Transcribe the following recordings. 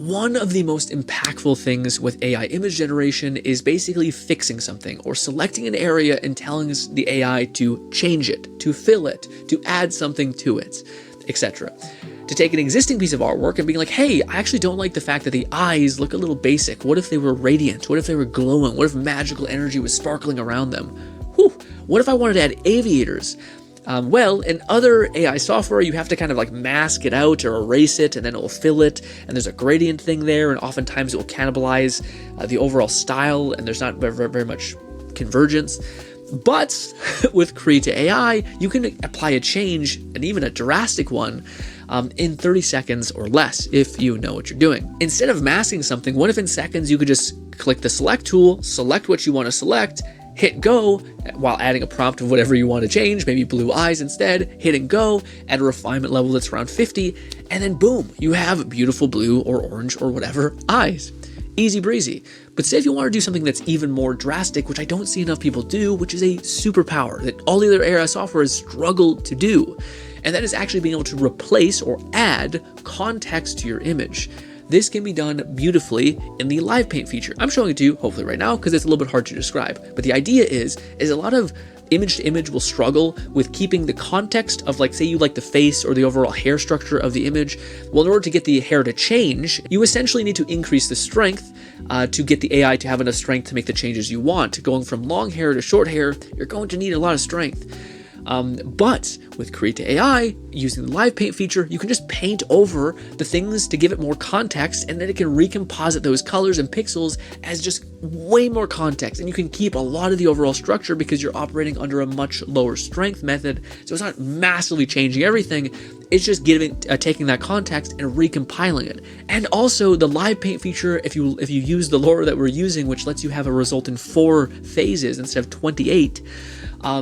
one of the most impactful things with AI image generation is basically fixing something or selecting an area and telling the AI to change it, to fill it, to add something to it, etc. To take an existing piece of artwork and being like, hey, I actually don't like the fact that the eyes look a little basic. What if they were radiant? What if they were glowing? What if magical energy was sparkling around them? Whew. What if I wanted to add aviators? Well, in other AI software, you have to kind of like mask it out or erase it, and then it will fill it, and there's a gradient thing there, and oftentimes it will cannibalize the overall style, and there's not very much convergence. But with Krita AI, you can apply a change, and even a drastic one, in 30 seconds or less if you know what you're doing. Instead of masking something, what if in seconds you could just click the select tool, select what you want to select, hit go while adding a prompt of whatever you want to change, maybe blue eyes instead, hit and go at a refinement level that's around 50, and then boom, you have beautiful blue or orange or whatever eyes. Easy breezy. But say if you want to do something that's even more drastic, which I don't see enough people do, which is a superpower that all the other AI software has struggled to do, and that is actually being able to replace or add context to your image. This can be done beautifully in the live paint feature. I'm showing it to you, hopefully right now, because it's a little bit hard to describe. But the idea is a lot of image to image will struggle with keeping the context of, like, say you like the face or the overall hair structure of the image. Well, in order to get the hair to change, you essentially need to increase the strength to get the AI to have enough strength to make the changes you want. Going from long hair to short hair, you're going to need a lot of strength. But with Krita AI, using the live paint feature, you can just paint over the things to give it more context, and then it can recomposite those colors and pixels as just way more context. And you can keep a lot of the overall structure because you're operating under a much lower strength method. So it's not massively changing everything. It's just taking that context and recompiling it. And also the live paint feature, if you use the lore that we're using, which lets you have a result in 4 phases instead of 28,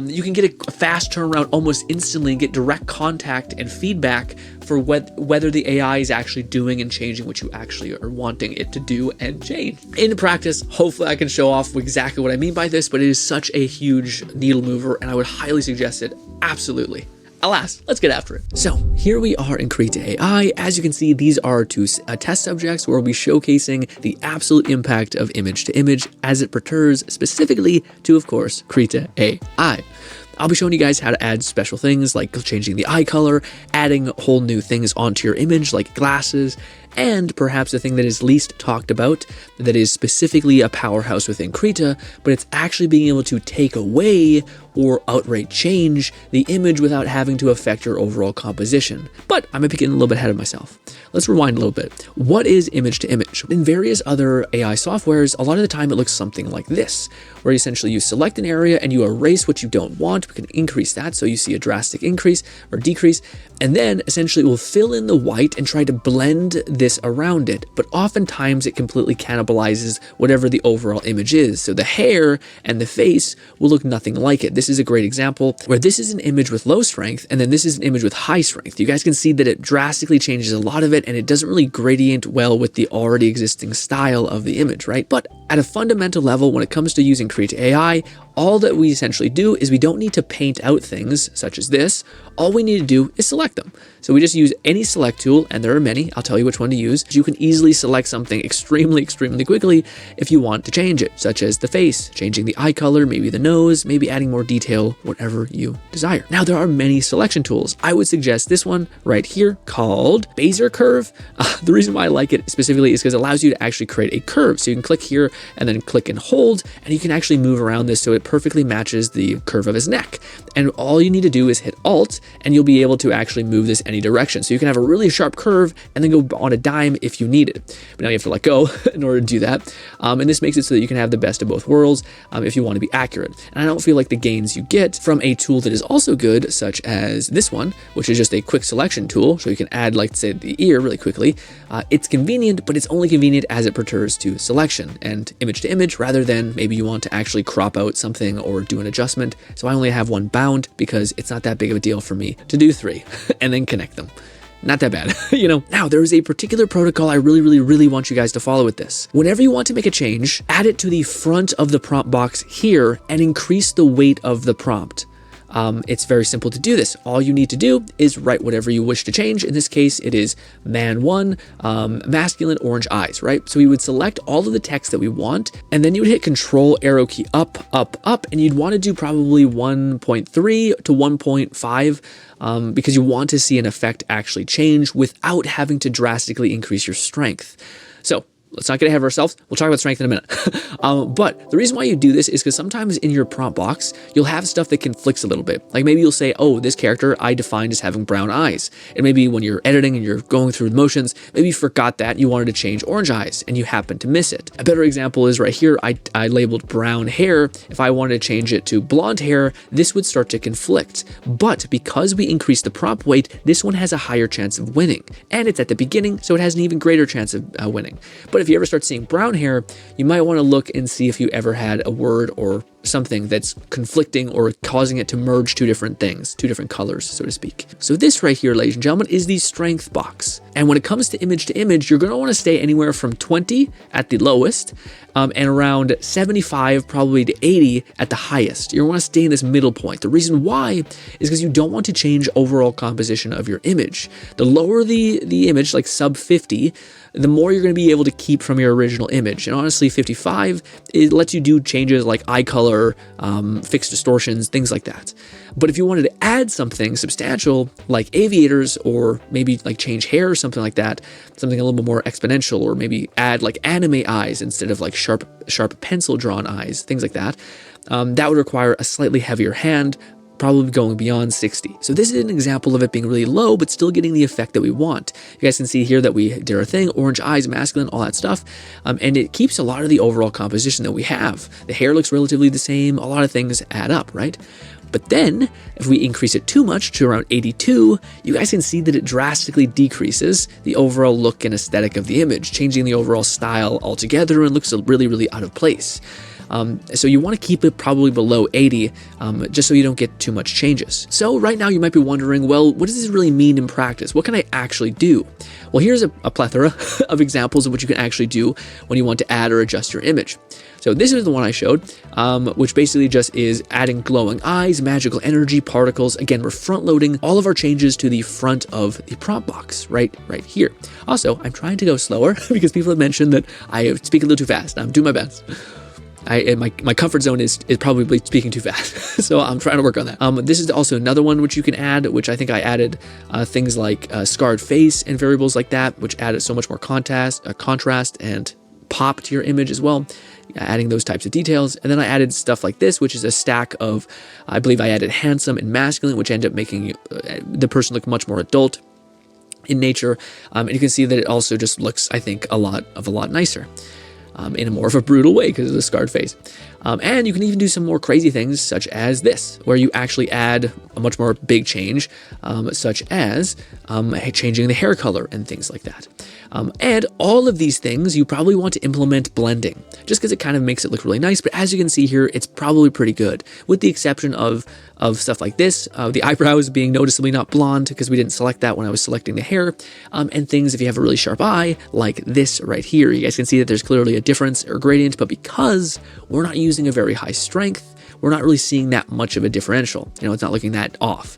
you can get a fast turnaround almost instantly and get direct contact and feedback for whether the AI is actually doing and changing what you actually are wanting it to do and change. In practice, hopefully I can show off exactly what I mean by this, but it is such a huge needle mover, and I would highly suggest it. Absolutely. Alas, let's get after it. So here we are in Krita AI. As you can see, these are 2 test subjects where we'll be showcasing the absolute impact of image to image as it pertains specifically to, of course, Krita AI. I'll be showing you guys how to add special things like changing the eye color, adding whole new things onto your image like glasses, and perhaps the thing that is least talked about, that is specifically a powerhouse within Krita, but it's actually being able to take away or outright change the image without having to affect your overall composition. But I might be getting a little bit ahead of myself. Let's rewind a little bit. What is image to image? In various other AI softwares, a lot of the time it looks something like this, where essentially you select an area and you erase what you don't want. We can increase that so you see a drastic increase or decrease, and then essentially it will fill in the white and try to blend this around it. But oftentimes it completely cannibalizes whatever the overall image is. So the hair and the face will look nothing like it. This is a great example where this is an image with low strength, and then this is an image with high strength. You guys can see that it drastically changes a lot of it, and it doesn't really gradient well with the already existing style of the image, right? But at a fundamental level, when it comes to using Krita AI, all that we essentially do is we don't need to paint out things such as this. All we need to do is select them. So we just use any select tool, and there are many. I'll tell you which one to use. You can easily select something extremely quickly if you want to change it, such as the face, changing the eye color, maybe the nose, maybe adding more detail, whatever you desire. Now, there are many selection tools. I would suggest this one right here called Bezier Curve. The reason why I like it specifically is because it allows you to actually create a curve. So you can click here and then click and hold, and you can actually move around this so it perfectly matches the curve of his neck. And all you need to do is hit Alt, and you'll be able to actually move this any direction. So you can have a really sharp curve and then go on a dime if you need it. But now you have to let go in order to do that. And this makes it so that you can have the best of both worlds if you want to be accurate. And I don't feel like the gains you get from a tool that is also good, such as this one, which is just a quick selection tool. So you can add, like, say, the ear really quickly. It's convenient, but it's only convenient as it pertains to selection and image to image, rather than maybe you want to actually crop out something or do an adjustment. So I only have one bound because it's not that big of a deal for me to do 3 and then connect them. Not that bad, you know. Now, there is a particular protocol I really want you guys to follow with this. Whenever you want to make a change, add it to the front of the prompt box here and increase the weight of the prompt. It's very simple to do this. All you need to do is write whatever you wish to change. In this case, it is man 1, masculine, orange eyes, right? So we would select all of the text that we want, and then you would hit Control arrow key up, up, up, and you'd want to do probably 1.3 to 1.5 because you want to see an effect actually change without having to drastically increase your strength. So let's not get ahead of ourselves. We'll talk about strength in a minute. But the reason why you do this is because sometimes in your prompt box, you'll have stuff that conflicts a little bit. Like maybe you'll say, oh, this character I defined as having brown eyes. And maybe when you're editing and you're going through the motions, maybe you forgot that you wanted to change orange eyes and you happen to miss it. A better example is right here. I labeled brown hair. If I wanted to change it to blonde hair, this would start to conflict. But because we increased the prompt weight, this one has a higher chance of winning. And it's at the beginning, so it has an even greater chance of winning. But if you ever start seeing brown hair, you might want to look and see if you ever had a word or something that's conflicting or causing it to merge two different things, two different colors, so to speak. So this right here, ladies and gentlemen, is the strength box. And when it comes to image, you're going to want to stay anywhere from 20 at the lowest and around 75 probably to 80 at the highest. You want to stay in this middle point. The reason why is because you don't want to change overall composition of your image. The lower the image, like sub 50, the more you're going to be able to keep from your original image. And honestly, 55, it lets you do changes like eye color, fixed distortions, things like that. But if you wanted to add something substantial like aviators or maybe like change hair or something like that, something a little bit more exponential, or maybe add like anime eyes instead of like sharp pencil drawn eyes, things like that, that would require a slightly heavier hand, probably going beyond 60. So this is an example of it being really low, but still getting the effect that we want. You guys can see here that we did our thing, orange eyes, masculine, all that stuff. And it keeps a lot of the overall composition that we have. The hair looks relatively the same. A lot of things add up, right? But then if we increase it too much to around 82, you guys can see that it drastically decreases the overall look and aesthetic of the image, changing the overall style altogether, and looks really, really out of place. So you want to keep it probably below 80, just so you don't get too much changes. So right now you might be wondering, well, what does this really mean in practice? What can I actually do? Well, here's a plethora of examples of what you can actually do when you want to add or adjust your image. So this is the one I showed, which basically just is adding glowing eyes, magical energy, particles. Again, we're front loading all of our changes to the front of the prompt box right here. Also, I'm trying to go slower because people have mentioned that I speak a little too fast. I'm doing my best. My comfort zone is probably speaking too fast, so I'm trying to work on that. This is also another one which you can add, which I think I added things like scarred face and variables like that, which added so much more contrast and pop to your image as well, adding those types of details. And then I added stuff like this, which is a stack of, I believe I added handsome and masculine, which ended up making the person look much more adult in nature. And you can see that it also just looks, I think, a lot nicer. In a more of a brutal way because of the scarred face. And you can even do some more crazy things such as this, where you actually add a much more big change, such as changing the hair color and things like that. And all of these things, you probably want to implement blending, just because it kind of makes it look really nice. But as you can see here, it's probably pretty good, with the exception of stuff like this, the eyebrows being noticeably not blonde because we didn't select that when I was selecting the hair, and things if you have a really sharp eye, like this right here. You guys can see that there's clearly a difference or gradient, but because we're not using a very high strength, we're not really seeing that much of a differential. You know, it's not looking that off.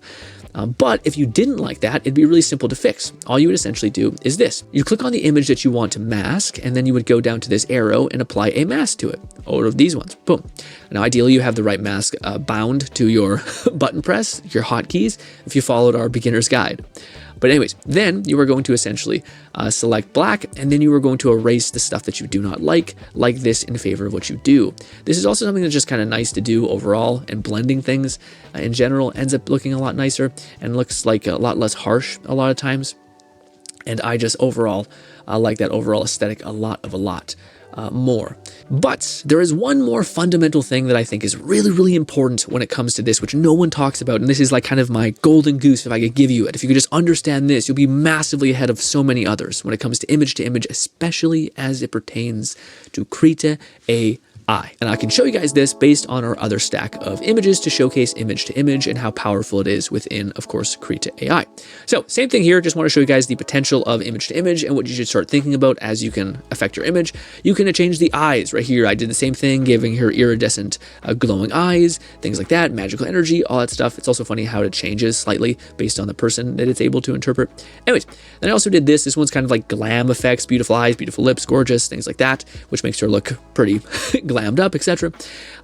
But if you didn't like that, it'd be really simple to fix. All you would essentially do is this. You click on the image that you want to mask, and then you would go down to this arrow and apply a mask to it. All of these ones. Boom. Now, ideally, you have the right mask bound to your button press, your hotkeys, if you followed our beginner's guide. But anyways, then you are going to essentially select black, and then you are going to erase the stuff that you do not like this in favor of what you do. This is also something that's just kind of nice to do overall, and blending things in general ends up looking a lot nicer and looks like a lot less harsh a lot of times. And I just overall like that overall aesthetic a lot more. But there is one more fundamental thing that I think is really, really important when it comes to this, which no one talks about. And this is like kind of my golden goose if I could give you it. If you could just understand this, you'll be massively ahead of so many others when it comes to image, especially as it pertains to Krita AI. AI. And I can show you guys this based on our other stack of images to showcase image to image and how powerful it is within, of course, Krita AI. So same thing here, just want to show you guys the potential of image to image and what you should start thinking about as you can affect your image. You can change the eyes right here. I did the same thing, giving her iridescent glowing eyes, things like that, magical energy, all that stuff. It's also funny how it changes slightly based on the person that it's able to interpret. Anyways, then I also did this. This one's kind of like glam effects, beautiful eyes, beautiful lips, gorgeous, things like that, which makes her look pretty glammed up, etc.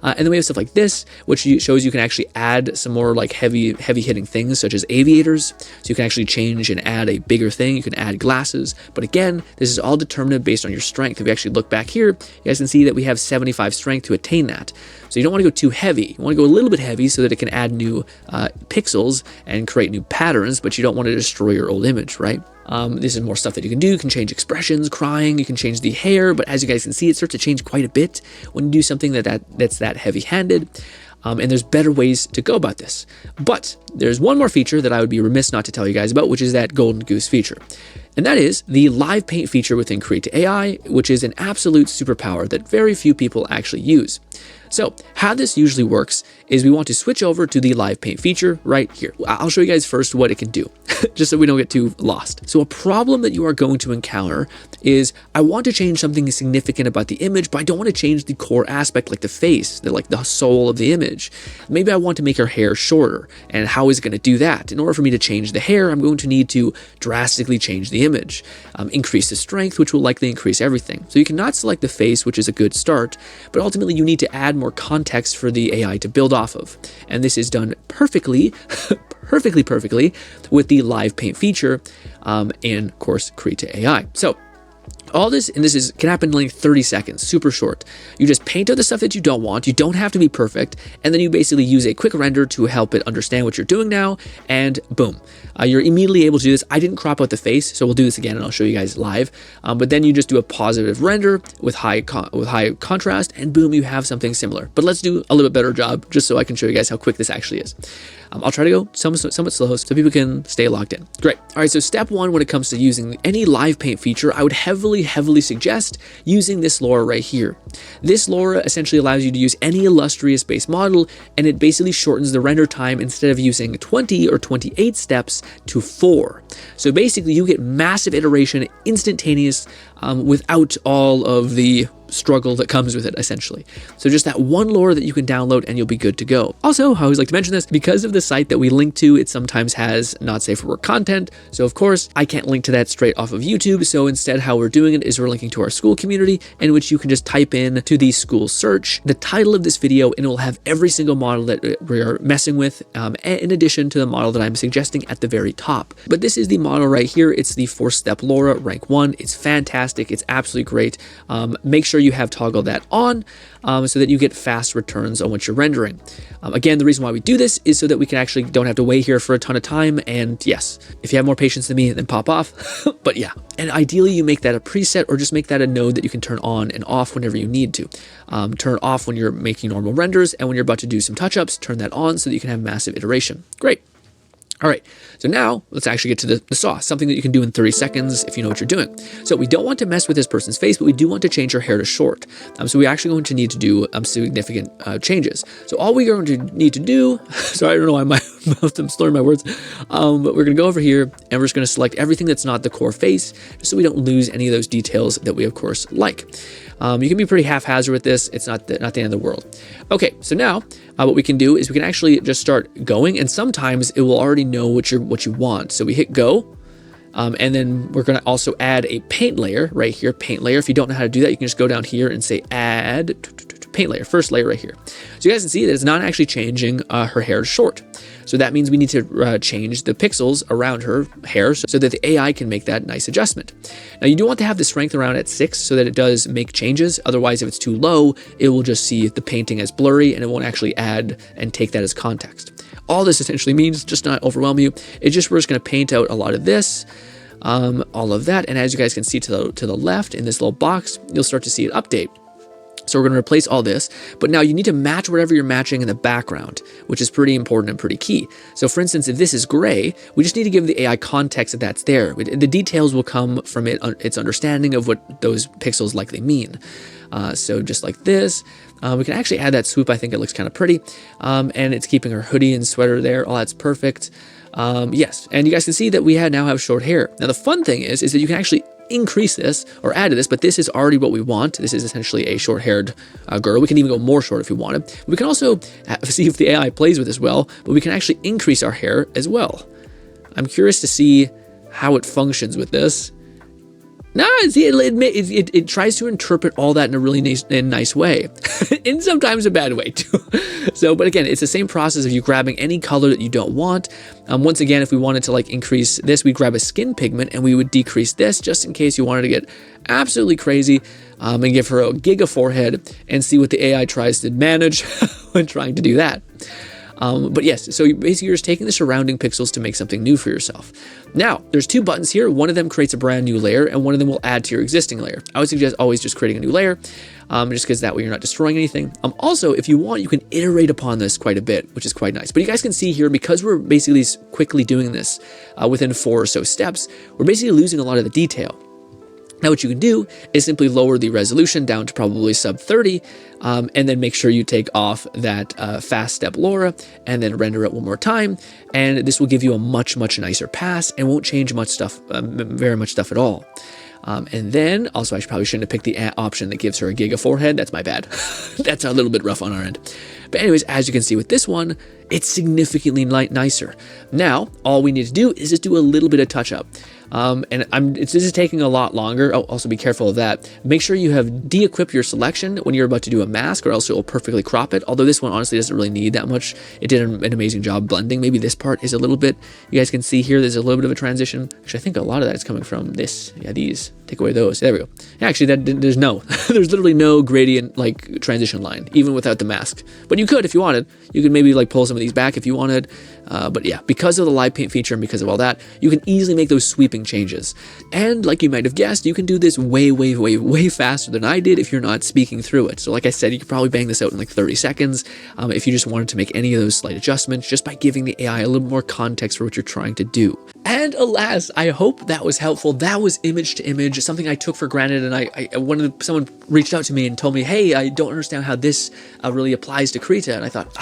And then we have stuff like this, which shows you can actually add some more like heavy hitting things such as aviators. So you can actually change and add a bigger thing. You can add glasses. But again, this is all determined based on your strength. If we actually look back here, you guys can see that we have 75 strength to attain that. So you don't want to go too heavy. You want to go a little bit heavy so that it can add new pixels and create new patterns, but you don't want to destroy your old image, right? This is more stuff that you can do. You can change expressions, crying, you can change the hair, but as you guys can see, it starts to change quite a bit when you do something that's that heavy-handed. And there's better ways to go about this. But there's one more feature that I would be remiss not to tell you guys about, which is that golden goose feature. And that is the live paint feature within Krita AI, which is an absolute superpower that very few people actually use. So how this usually works is we want to switch over to the live paint feature right here. I'll show you guys first what it can do, just so we don't get too lost. So a problem that you are going to encounter is I want to change something significant about the image, but I don't want to change the core aspect like the face, like the soul of the image. Maybe I want to make her hair shorter. And how is it going to do that? In order for me to change the hair, I'm going to need to drastically change the image, increase the strength, which will likely increase everything. So you cannot select the face, which is a good start, but ultimately you need to add more context for the AI to build off of. And this is done perfectly, perfectly with the live paint feature in, of course, Krita AI. So all this, and this can happen in like 30 seconds, super short. You just paint out the stuff that you don't want. You don't have to be perfect. And then you basically use a quick render to help it understand what you're doing now. And boom, you're immediately able to do this. I didn't crop out the face, so we'll do this again and I'll show you guys live. But then you just do a positive render with high contrast, and boom, you have something similar. But let's do a little bit better job just so I can show you guys how quick this actually is. I'll try to go somewhat slow so people can stay locked in. Great. All right, so step one when it comes to using any live paint feature, I would heavily suggest using this LoRa right here. This LoRa essentially allows you to use any illustrious base model, and it basically shortens the render time instead of using 20 or 28 steps to 4. So basically you get massive iteration, instantaneous, without all of the struggle that comes with it, essentially. So just that one LoRa that you can download and you'll be good to go. Also, I always like to mention this, because of the site that we link to, it sometimes has not safe for work content. So of course, I can't link to that straight off of YouTube. So instead, how we're doing it is we're linking to our school community, in which you can just type in to the school search the title of this video, and it will have every single model that we're messing with, in addition to the model that I'm suggesting at the very top. But this is the model right here. It's the 4-step LoRa rank 1. It's fantastic. It's absolutely great. Make sure you have toggle that on so that you get fast returns on what you're rendering. Again, the reason why we do this is so that we can actually don't have to wait here for a ton of time. And yes, if you have more patience than me, then pop off. But yeah, and ideally you make that a preset, or just make that a node that you can turn on and off whenever you need to. Turn off when you're making normal renders, and when you're about to do some touch-ups, turn that on so that you can have massive iteration. Great. All right, so now let's actually get to the sauce, something that you can do in 30 seconds if you know what you're doing. So we don't want to mess with this person's face, but we do want to change her hair to short. So we're actually going to need to do significant changes. So all we're going to need to do, sorry, I don't know why my mouth, I'm slurring my words, but we're going to go over here and we're just going to select everything that's not the core face, just so we don't lose any of those details that we, of course, like. You can be pretty haphazard with this. It's not the end of the world. Okay, so now what we can do is we can actually just start going, and sometimes it will already know what you want. So we hit go, and then we're going to also add a paint layer right here. Paint layer. If you don't know how to do that, you can just go down here and say add paint layer, first layer right here. So you guys can see that it's not actually changing her hair to short. So that means we need to change the pixels around her hair so that the AI can make that nice adjustment. Now you do want to have the strength around at 6 so that it does make changes. Otherwise, if it's too low, it will just see the painting as blurry and it won't actually add and take that as context. All this essentially means, just not overwhelm you, it's just we're just going to paint out a lot of this, all of that. And as you guys can see to the left in this little box, you'll start to see it update. So we're going to replace all this, but now you need to match whatever you're matching in the background, which is pretty important and pretty key. So for instance, if this is gray, we just need to give the AI context that that's there. The details will come from its understanding of what those pixels likely mean. So just like this. We can actually add that swoop. I think it looks kind of pretty. And it's keeping her hoodie and sweater there. Oh, that's perfect. Yes, and you guys can see that we now have short hair. Now the fun thing is that you can actually increase this or add to this, but this is already what we want. This is essentially a short-haired girl. We can even go more short if we wanted. We can also see if the AI plays with this well, but we can actually increase our hair as well. I'm curious to see how it functions with this. No, see, it tries to interpret all that in a really nice way, and sometimes a bad way too. So, but again, it's the same process of you grabbing any color that you don't want. Once again, if we wanted to like increase this, we grab a skin pigment and we would decrease this just in case you wanted to get absolutely crazy, and give her a giga forehead and see what the AI tries to manage when trying to do that. But yes, so basically you're just taking the surrounding pixels to make something new for yourself. Now, there's two buttons here. One of them creates a brand new layer, and one of them will add to your existing layer. I would suggest always just creating a new layer, just because that way you're not destroying anything. Also, if you want, you can iterate upon this quite a bit, which is quite nice. But you guys can see here, because we're basically quickly doing this within 4 or so steps, we're basically losing a lot of the detail. Now what you can do is simply lower the resolution down to probably sub 30, and then make sure you take off that fast step LoRa, and then render it one more time, and this will give you a much nicer pass and won't change much stuff, very much stuff at all. And then also I probably shouldn't have picked the option that gives her a giga forehead. That's my bad. That's a little bit rough on our end. But anyways, as you can see with this one, it's significantly nicer. Now all we need to do is just do a little bit of touch up. This is taking a lot longer. Oh, also be careful of that. Make sure you have de-equipped your selection when you're about to do a mask, or else it will perfectly crop it. Although this one honestly doesn't really need that much. It did an amazing job blending. Maybe this part is a little bit, you guys can see here, there's a little bit of a transition. Actually, I think a lot of that is coming from this. Yeah, these. Take away those. There we go. Actually, there's there's literally no gradient like transition line, even without the mask. But you could, if you wanted, you could maybe like pull some of these back if you wanted. But yeah, because of the live paint feature and because of all that, you can easily make those sweeping changes. And like you might have guessed, you can do this way faster than I did if you're not speaking through it. So like I said, you could probably bang this out in like 30 seconds if you just wanted to make any of those slight adjustments, just by giving the AI a little more context for what you're trying to do. And alas, I hope that was helpful. That was image to image, something I took for granted, and someone reached out to me and told me, hey, I don't understand how this really applies to Krita, and I thought,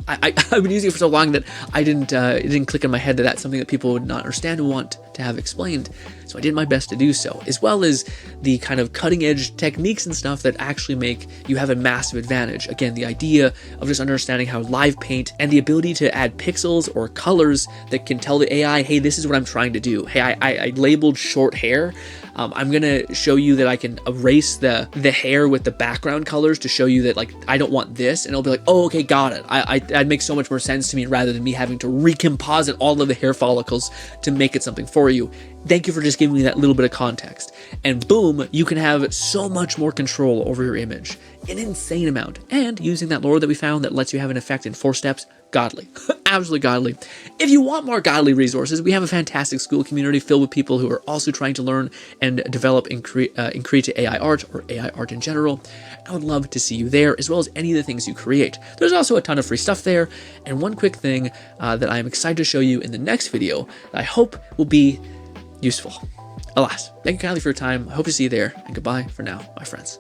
I've been using it for so long that it didn't click in my head that that's something that people would not understand and want to have explained. So I did my best to do so, as well as the kind of cutting edge techniques and stuff that actually make you have a massive advantage. Again, the idea of just understanding how live paint and the ability to add pixels or colors that can tell the AI, hey, this is what I'm trying to do. Hey, I labeled short hair. I'm gonna show you that I can erase the hair with the background colors to show you that like I don't want this, and it'll be like, oh, okay, got it. That makes so much more sense to me, rather than me having to recomposite all of the hair follicles to make it something for you. Thank you for just giving me that little bit of context. And boom, you can have so much more control over your image, an insane amount. And using that lore that we found that lets you have an effect in 4 steps, godly, absolutely godly. If you want more godly resources, we have a fantastic school community filled with people who are also trying to learn and develop in Krita AI art, or AI art in general. I would love to see you there, as well as any of the things you create. There's also a ton of free stuff there. And one quick thing that I am excited to show you in the next video that I hope will be useful. Alas, thank you kindly for your time. I hope to see you there, and goodbye for now, my friends.